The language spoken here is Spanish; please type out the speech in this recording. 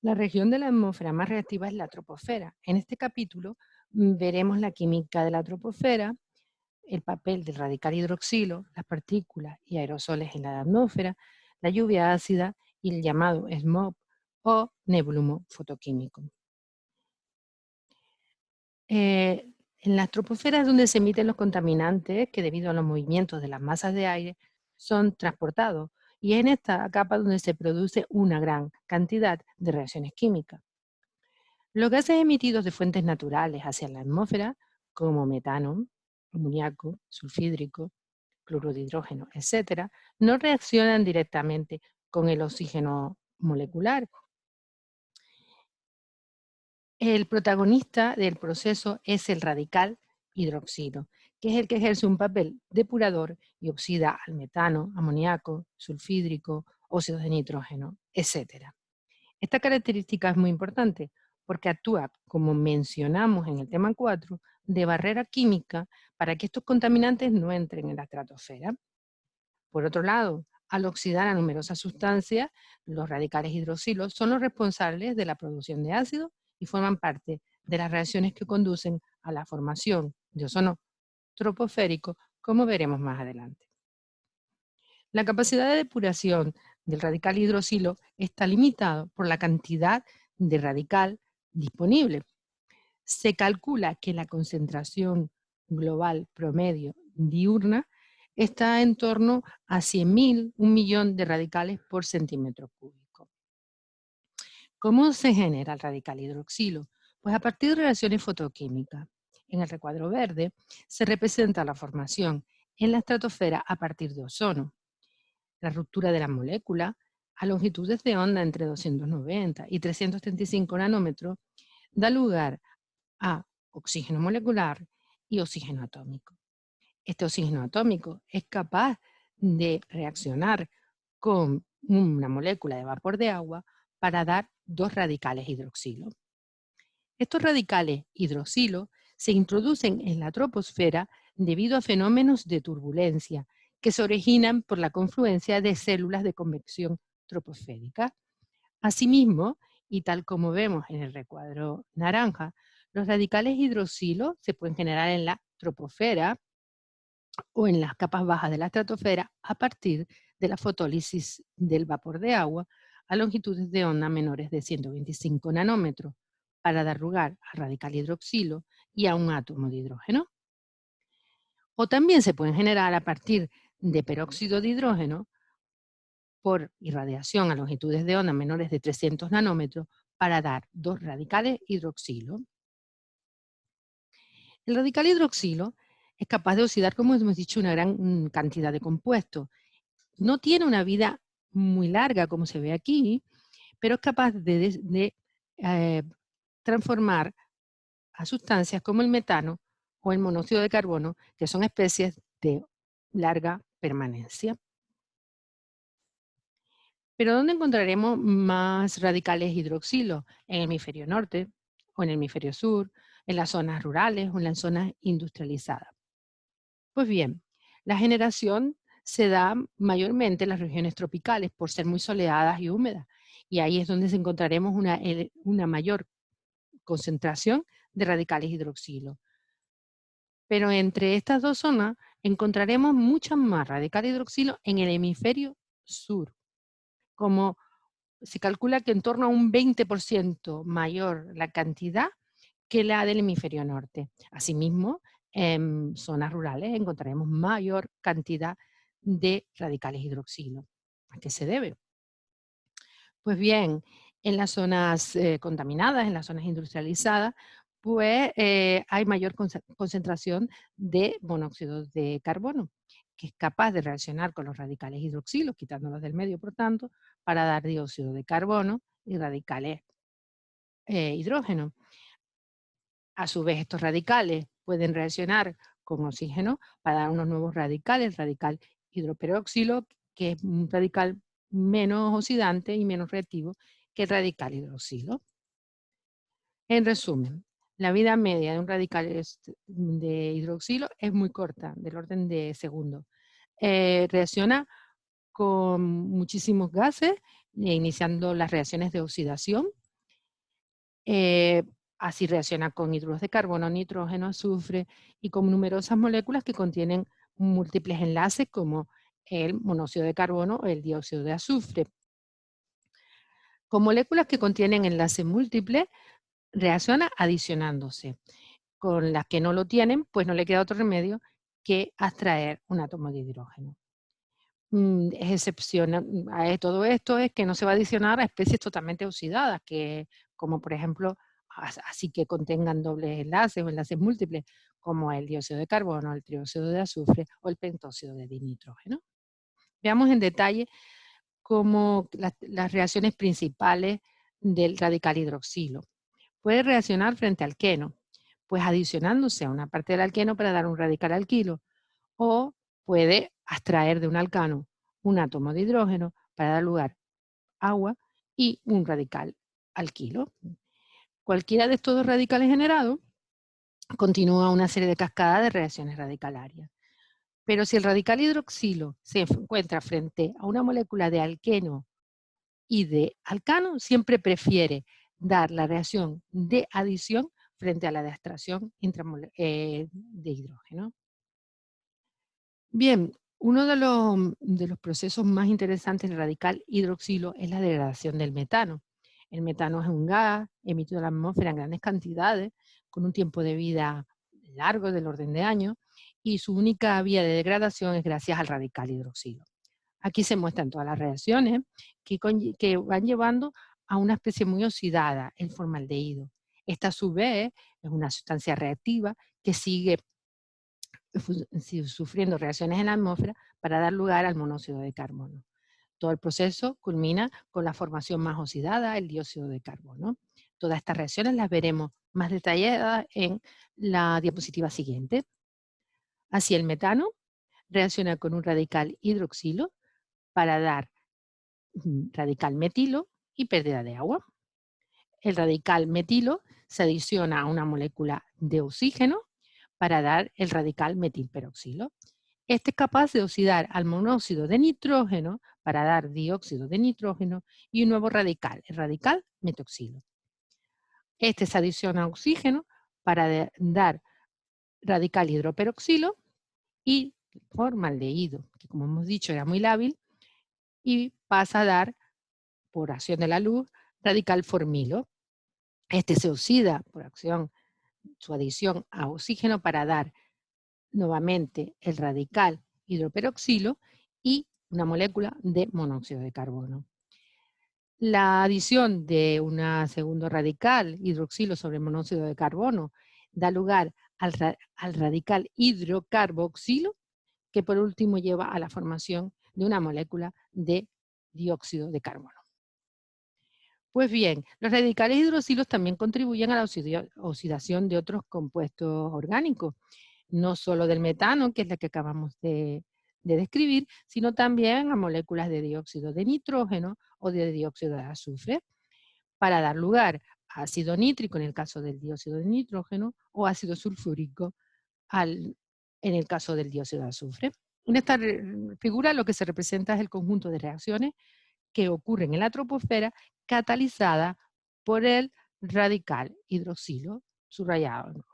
La región de la atmósfera más reactiva es la troposfera. En este capítulo veremos la química de la troposfera, el papel del radical hidroxilo, las partículas y aerosoles en la atmósfera, la lluvia ácida y el llamado smog o nebulumo fotoquímico. En la troposfera es donde se emiten los contaminantes que debido a los movimientos de las masas de aire son transportados, y es en esta capa donde se produce una gran cantidad de reacciones químicas. Los gases emitidos de fuentes naturales hacia la atmósfera, como metano, amoníaco, sulfídrico, cloruro de hidrógeno, etc., no reaccionan directamente con el oxígeno molecular. El protagonista del proceso es el radical hidroxilo, que es el que ejerce un papel depurador y oxida al metano, amoníaco, sulfídrico, óxidos de nitrógeno, etc. Esta característica es muy importante porque actúa, como mencionamos en el tema 4, de barrera química para que estos contaminantes no entren en la estratosfera. Por otro lado, al oxidar a numerosas sustancias, los radicales hidroxilos son los responsables de la producción de ácido y forman parte de las reacciones que conducen a la formación de ozono troposférico, como veremos más adelante. La capacidad de depuración del radical hidroxilo está limitada por la cantidad de radical disponible. Se calcula que la concentración global promedio diurna está en torno a 100.000, 1.000.000 de radicales por centímetro cúbico. ¿Cómo se genera el radical hidroxilo? Pues a partir de reacciones fotoquímicas. En el recuadro verde se representa la formación en la estratosfera a partir de ozono. La ruptura de la molécula a longitudes de onda entre 290 y 335 nanómetros da lugar a oxígeno molecular y oxígeno atómico. Este oxígeno atómico es capaz de reaccionar con una molécula de vapor de agua para dar dos radicales hidroxilo. Estos radicales hidroxilo se introducen en la troposfera debido a fenómenos de turbulencia que se originan por la confluencia de células de convección troposférica. Asimismo, y tal como vemos en el recuadro naranja, los radicales hidroxilo se pueden generar en la troposfera o en las capas bajas de la estratosfera a partir de la fotólisis del vapor de agua a longitudes de onda menores de 125 nanómetros para dar lugar al radical hidroxilo y a un átomo de hidrógeno. O también se pueden generar a partir de peróxido de hidrógeno por irradiación a longitudes de onda menores de 300 nanómetros para dar dos radicales hidroxilo. El radical hidroxilo es capaz de oxidar, como hemos dicho, una gran cantidad de compuestos. No tiene una vida muy larga, como se ve aquí, pero es capaz de transformar a sustancias como el metano o el monóxido de carbono, que son especies de larga permanencia. Pero ¿dónde encontraremos más radicales hidroxilo? En el hemisferio norte, o en el hemisferio sur, en las zonas rurales o en las zonas industrializadas. Pues bien, la generación se da mayormente en las regiones tropicales por ser muy soleadas y húmedas, y ahí es donde encontraremos una mayor concentración de radicales hidroxilo. Pero entre estas dos zonas encontraremos muchas más radicales hidroxilo en el hemisferio sur, como se calcula que en torno a un 20% mayor la cantidad que la del hemisferio norte. Asimismo, en zonas rurales encontraremos mayor cantidad de radicales hidroxilo. ¿A qué se debe? Pues bien, en las zonas contaminadas, en las zonas industrializadas, pues hay mayor concentración de monóxido de carbono, que es capaz de reaccionar con los radicales hidroxilos, quitándolos del medio, por tanto, para dar dióxido de carbono y radicales hidrógeno. A su vez, estos radicales pueden reaccionar con oxígeno para dar unos nuevos radicales, el radical hidroperóxilo, que es un radical menos oxidante y menos reactivo que el radical hidroxilo. En resumen, la vida media de un radical de hidroxilo es muy corta, del orden de segundos. Reacciona con muchísimos gases, iniciando las reacciones de oxidación Así reacciona con hidruros de carbono, nitrógeno, azufre y con numerosas moléculas que contienen múltiples enlaces como el monóxido de carbono o el dióxido de azufre. Con moléculas que contienen enlaces múltiples, reacciona adicionándose. Con las que no lo tienen, pues no le queda otro remedio que abstraer un átomo de hidrógeno. Es excepcional a todo esto es que no se va a adicionar a especies totalmente oxidadas, que, como por ejemplo, así que contengan dobles enlaces o enlaces múltiples, como el dióxido de carbono, el trióxido de azufre o el pentóxido de dinitrógeno. Veamos en detalle cómo las reacciones principales del radical hidroxilo. Puede reaccionar frente al alqueno, pues adicionándose a una parte del alqueno para dar un radical alquilo, o puede abstraer de un alcano un átomo de hidrógeno para dar lugar a agua y un radical alquilo. Cualquiera de estos dos radicales generados continúa una serie de cascadas de reacciones radicalarias. Pero si el radical hidroxilo se encuentra frente a una molécula de alqueno y de alcano, siempre prefiere dar la reacción de adición frente a la de extracción de hidrógeno. Bien, uno de los procesos más interesantes del radical hidroxilo es la degradación del metano. El metano es un gas emitido a la atmósfera en grandes cantidades, con un tiempo de vida largo del orden de años, y su única vía de degradación es gracias al radical hidroxilo. Aquí se muestran todas las reacciones que van llevando a una especie muy oxidada, el formaldehído. Esta a su vez es una sustancia reactiva que sigue sufriendo reacciones en la atmósfera para dar lugar al monóxido de carbono. Todo el proceso culmina con la formación más oxidada, el dióxido de carbono. Todas estas reacciones las veremos más detalladas en la diapositiva siguiente. Así el metano reacciona con un radical hidroxilo para dar radical metilo y pérdida de agua. El radical metilo se adiciona a una molécula de oxígeno para dar el radical metilperoxilo. Este es capaz de oxidar al monóxido de nitrógeno para dar dióxido de nitrógeno y un nuevo radical, el radical metoxilo. Este se adiciona a oxígeno para dar radical hidroperoxilo y formaldehído, que como hemos dicho era muy lábil, y pasa a dar, por acción de la luz, radical formilo. Este se oxida por su adición a oxígeno para dar nuevamente el radical hidroperoxilo y una molécula de monóxido de carbono. La adición de un segundo radical, hidroxilo sobre monóxido de carbono, da lugar al radical hidrocarboxilo, que por último lleva a la formación de una molécula de dióxido de carbono. Pues bien, los radicales hidroxilos también contribuyen a la oxidación de otros compuestos orgánicos, no solo del metano, que es la que acabamos de describir, sino también a moléculas de dióxido de nitrógeno o de dióxido de azufre, para dar lugar a ácido nítrico en el caso del dióxido de nitrógeno o ácido sulfúrico en el caso del dióxido de azufre. En esta figura lo que se representa es el conjunto de reacciones que ocurren en la troposfera catalizada por el radical hidroxilo subrayado en rojo.